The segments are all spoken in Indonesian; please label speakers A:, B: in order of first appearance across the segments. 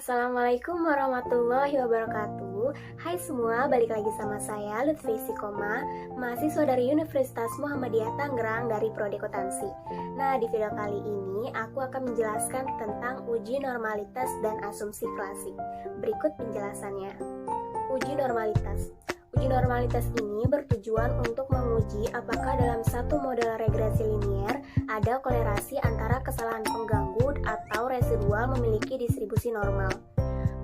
A: Assalamualaikum warahmatullahi wabarakatuh. Hai semua, balik lagi sama saya Lutfi Sikoma, mahasiswa dari Universitas Muhammadiyah Tangerang dari Prodi Akuntansi. Nah, di video kali ini aku akan menjelaskan tentang uji normalitas dan asumsi klasik. Berikut penjelasannya. Uji normalitas. Uji normalitas ini bertujuan untuk menguji apakah dalam satu model regresi linier ada kolerasi antara kesalahan pengganggu atau residual memiliki distribusi normal.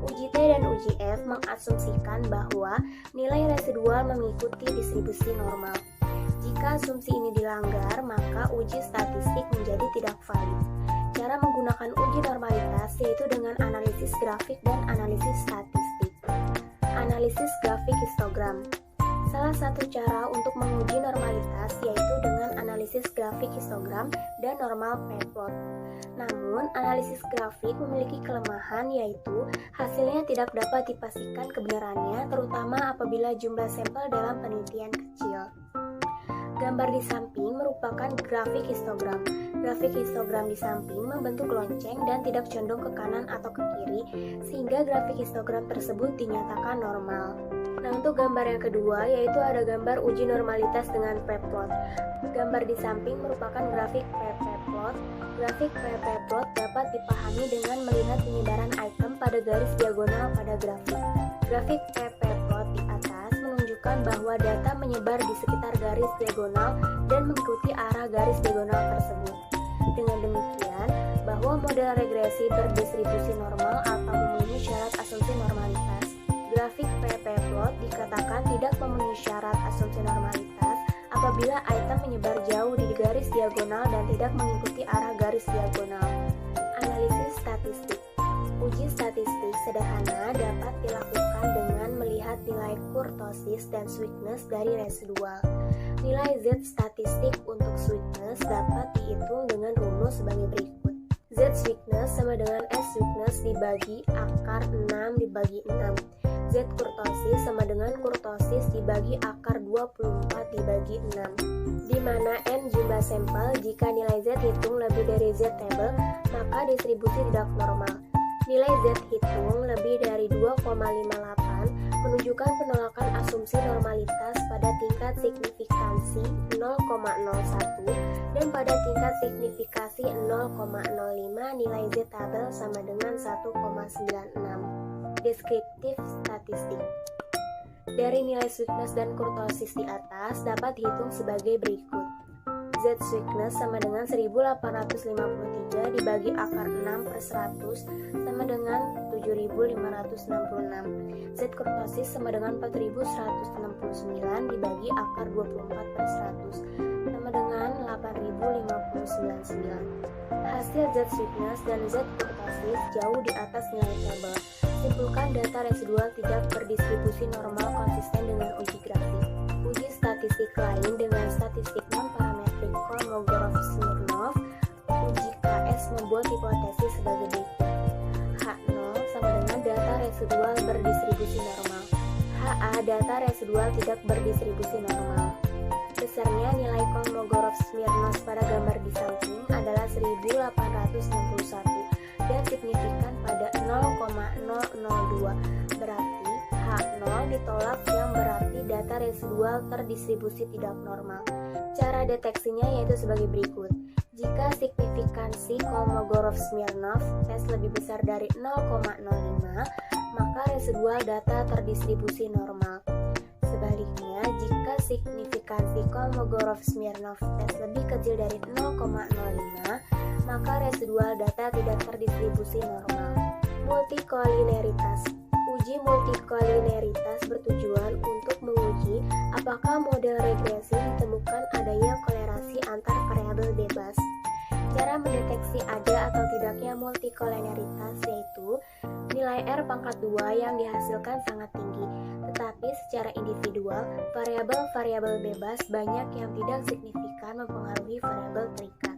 A: Uji T dan uji F mengasumsikan bahwa nilai residual mengikuti distribusi normal. Jika asumsi ini dilanggar, maka uji statistik menjadi tidak valid. Cara menggunakan uji normalitas yaitu dengan analisis grafik dan analisis statistik. Analisis grafik histogram. Salah satu cara untuk menguji normalitas yaitu dengan analisis grafik histogram dan normal p-plot. Namun, analisis grafik memiliki kelemahan yaitu hasilnya tidak dapat dipastikan kebenarannya, terutama apabila jumlah sampel dalam penelitian kecil. Gambar di samping merupakan grafik histogram. Grafik histogram di samping membentuk lonceng dan tidak condong ke kanan atau ke kiri, sehingga grafik histogram tersebut dinyatakan normal. Nah, untuk gambar yang kedua yaitu ada gambar uji normalitas dengan p-plot. Gambar di samping merupakan grafik p-plot. Grafik p-plot dapat dipahami dengan melihat penyebaran item pada garis diagonal pada grafik. Grafik p-plot di atas menunjukkan bahwa data menyebar di sekitar garis diagonal dan mengikuti arah garis diagonal tersebut. Dengan demikian, bahwa model regresi berdistribusi normal atau memenuhi syarat asumsi normalitas. Grafik p-plot dikatakan tidak memenuhi syarat asumsi normalitas apabila item menyebar jauh di garis diagonal dan tidak mengikuti arah garis diagonal. Analisis statistik. Uji statistik sederhana dapat dilakukan dengan melihat nilai kurtosis dan sweetness dari residual. Nilai Z statistik untuk sweetness dapat dihitung dengan rumus sebagai berikut. Z sweetness sama dengan S sweetness dibagi akar 6 dibagi 6. Z kurtosis sama dengan kurtosis dibagi akar 24 dibagi 6. Di mana N jumlah sampel, jika nilai Z hitung lebih dari Z table, maka distribusi tidak normal. Nilai Z hitung lebih dari 2,58 menunjukkan penolakan asumsi normalitas pada tingkat signifikansi 0,01 dan pada tingkat signifikasi 0,05 nilai Z tabel sama dengan 1,96. Deskriptif statistik. Dari nilai sweetness dan kurtosis di atas dapat dihitung sebagai berikut. Z sweetness sama dengan 1853 dibagi akar 6 per 100 sama dengan 7566. Z kurtosis sama dengan 4169 dibagi akar 24 per 100 sama dengan 8059. Hasil Z sweetness dan Z kurtosis jauh di atas nilai tabel. Simpulkan data residual tidak berdistribusi normal konsisten dengan uji grafik. Uji statistik lain dengan statistik non-parametrik Kolmogorov-Smirnov. Uji KS membuat hipotesis sebagai berikut. H0 sama dengan data residual berdistribusi normal. HA data residual tidak berdistribusi normal. Besarnya nilai Kolmogorov-Smirnov pada gambar di samping adalah 1861 dan signifikan pada 0,002, berarti H0 ditolak yang berarti data residual terdistribusi tidak normal. Cara deteksinya yaitu sebagai berikut. Jika signifikansi Kolmogorov-Smirnov tes lebih besar dari 0,05, maka residual data terdistribusi normal. Sebaliknya, jika signifikansi Kolmogorov-Smirnov tes lebih kecil dari 0,05, maka residual data tidak terdistribusi normal. Multikolineritas. Uji multikolineritas bertujuan untuk menguji apakah model regresi ditemukan adanya kolerasi antar variabel bebas. Cara mendeteksi ada atau tidaknya multikolineritas yaitu nilai R pangkat 2 yang dihasilkan sangat tinggi, tetapi secara individual, variabel-variabel bebas banyak yang tidak signifikan mempengaruhi variabel terikat.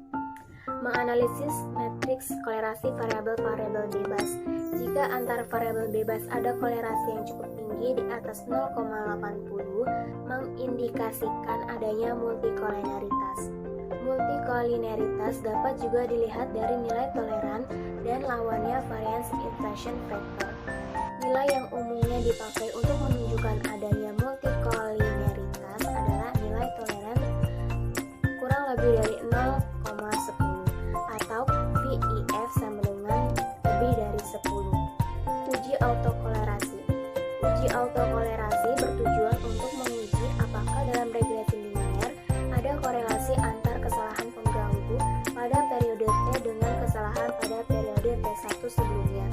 A: Menganalisis matriks kolerasi variabel-variabel bebas. Jika antar variabel bebas ada kolerasi yang cukup tinggi di atas 0,80, mengindikasikan adanya multikolineritas. Multikolineritas dapat juga dilihat dari nilai toleran dan lawannya variance inflation factor. Nilai yang umumnya dipakai untuk menunjukkan adanya multikolineritas adalah nilai toleran kurang lebih dari 0,10 atau VIF sama dengan lebih dari 10. Uji autokolerasi. Uji autokolerasi bertujuan untuk menguji apakah dalam regresi linear ada korelasi antar kesalahan pengganggu pada periode T dengan kesalahan pada periode T1 sebelumnya.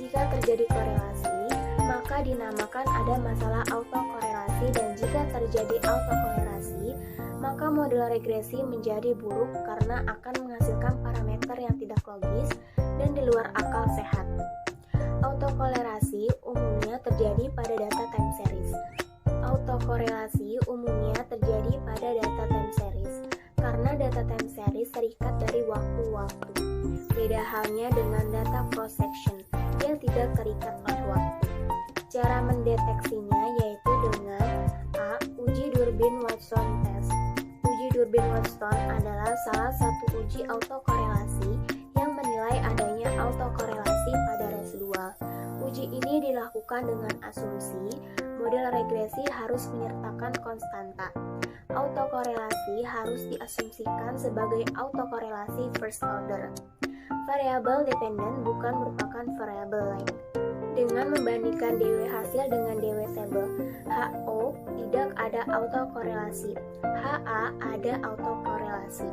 A: Jika terjadi korelasi, maka dinamakan ada masalah autokorelasi, dan jika terjadi autokorelasi, maka model regresi menjadi buruk karena akan menghasilkan parameter yang tidak logis dan di luar akal sehat. Autokolerasi umumnya terjadi pada data time series. Autokorelasi umumnya terjadi pada data time series karena data time series terikat dari waktu-waktu. Beda halnya dengan data cross section yang tidak terikat oleh waktu. Cara mendeteksinya yaitu dengan A. Uji Durbin-Watson test. Uji Durbin-Watson adalah salah satu uji autokorelasi yang menilai adanya autokorelasi pada residual. Uji ini dilakukan dengan asumsi model regresi harus menyertakan konstanta. Autokorelasi harus diasumsikan sebagai autokorelasi first order. Variabel dependent bukan merupakan variabel lain. Dengan membandingkan DW hasil dengan DW tabel, HO tidak ada autokorelasi, HA ada autokorelasi.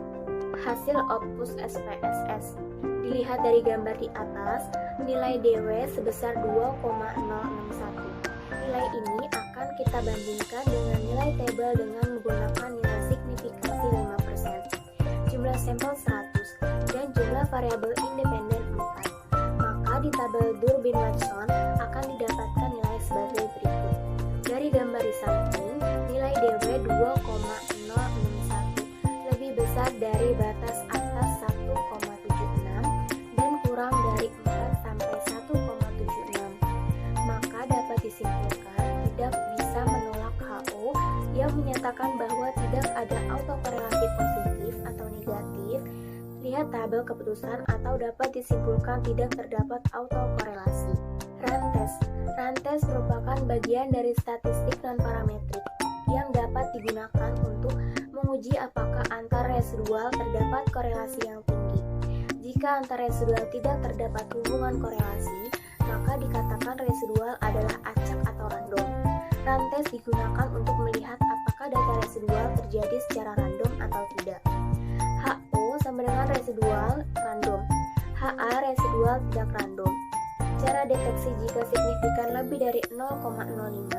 A: Hasil output SPSS. Dilihat dari gambar di atas, nilai DW sebesar 2,061. Nilai ini akan kita bandingkan dengan nilai tabel dengan menggunakan nilai signifikansi 5%, jumlah sampel 100, dan jumlah variabel independen 4. Maka di tabel Durbin-Watson akan didapatkan nilai sebagai berikut. Dari gambar di samping, nilai DW 2,061 lebih besar dari batas atas 1,76 dan kurang dari 4 sampai 1,76. Maka dapat disimpulkan tidak bisa menolak HO yang menyatakan bahwa tidak ada autokorelasi positif atau negatif. Lihat tabel keputusan, atau dapat disimpulkan tidak terdapat autokorelasi. Rantes. Rantes merupakan bagian dari statistik non-parametrik yang dapat digunakan untuk menguji apakah antar residual terdapat korelasi yang tinggi. Jika antar residual tidak terdapat hubungan korelasi, maka dikatakan residual adalah acak atau random. Rantes digunakan untuk melihat apakah data residual terjadi secara random atau tidak. HO sama dengan residual random, HA residual tidak random. Cara deteksi jika signifikan lebih dari 0,05,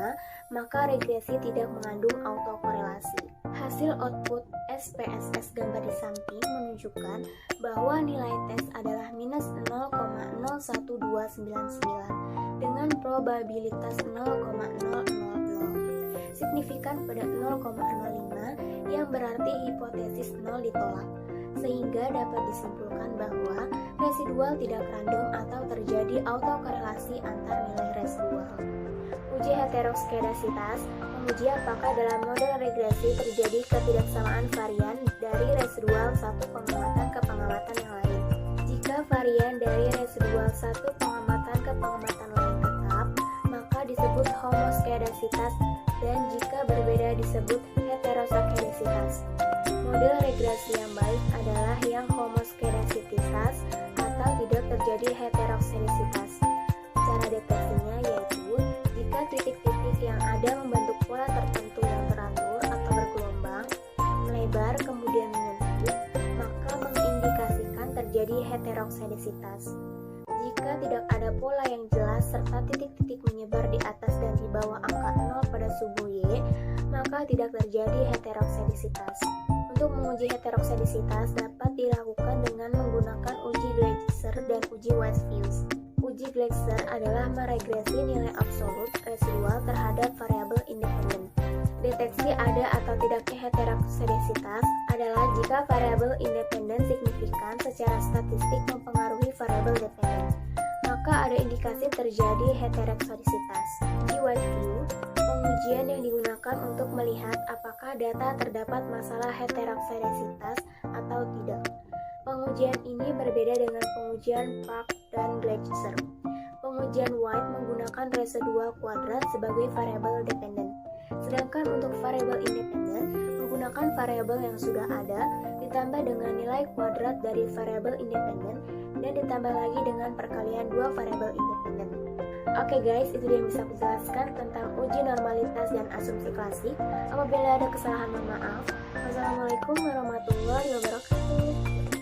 A: maka regresi tidak mengandung autokorelasi. Hasil output SPSS gambar di samping menunjukkan bahwa nilai tes adalah minus 0,01299 dengan probabilitas 0,000. Signifikan pada 0,05 yang berarti hipotesis 0 ditolak, sehingga dapat disimpulkan bahwa residual tidak random atau terjadi autokorelasi antar nilai residual. Uji heteroskedasitas menguji apakah dalam model regresi terjadi ketidaksamaan varian dari residual satu pengamatan ke pengamatan yang lain. Jika varian dari residual satu pengamatan ke pengamatan lain tetap, maka disebut homoskedasitas, dan jika berbeda disebut heteroskedasitas. Model regresi yang baik adalah yang homoskedasitas atau tidak terjadi heteroskedasitas. Cara deteksinya yaitu jika titik-titik yang ada membentuk pola tertentu yang teratur atau bergelombang, melebar kemudian menyentuh, maka mengindikasikan terjadi heteroskedasitas. Jika tidak ada pola yang jelas serta titik-titik menyebar di atas dan di bawah angka 0 pada subu Y, maka tidak terjadi heteroskedasitas. Untuk menguji heteroskedasitas dapat dilakukan dengan menggunakan uji Gleiser dan uji Whitfield. Uji Gleiser adalah meregresi nilai absolut residual terhadap variabel independen. Deteksi ada atau tidaknya heteroskedasitas adalah jika variabel independen signifikan secara statistik mempengaruhi variabel dependen, maka ada indikasi terjadi heteroskedasitas. Uji Whitfield pengujian yang digunakan untuk melihat apakah data terdapat masalah heterogeneisitas atau tidak. Pengujian ini berbeda dengan pengujian Park dan Gleiser. Pengujian White menggunakan residual kuadrat sebagai variabel dependen. Sedangkan untuk variabel independen menggunakan variabel yang sudah ada ditambah dengan nilai kuadrat dari variabel independen dan ditambah lagi dengan perkalian dua variabel independen. Oke guys, itu yang bisa aku jelaskan tentang uji normalitas dan asumsi klasik. Apabila ada kesalahan, mohon maaf. Wassalamualaikum warahmatullahi wabarakatuh.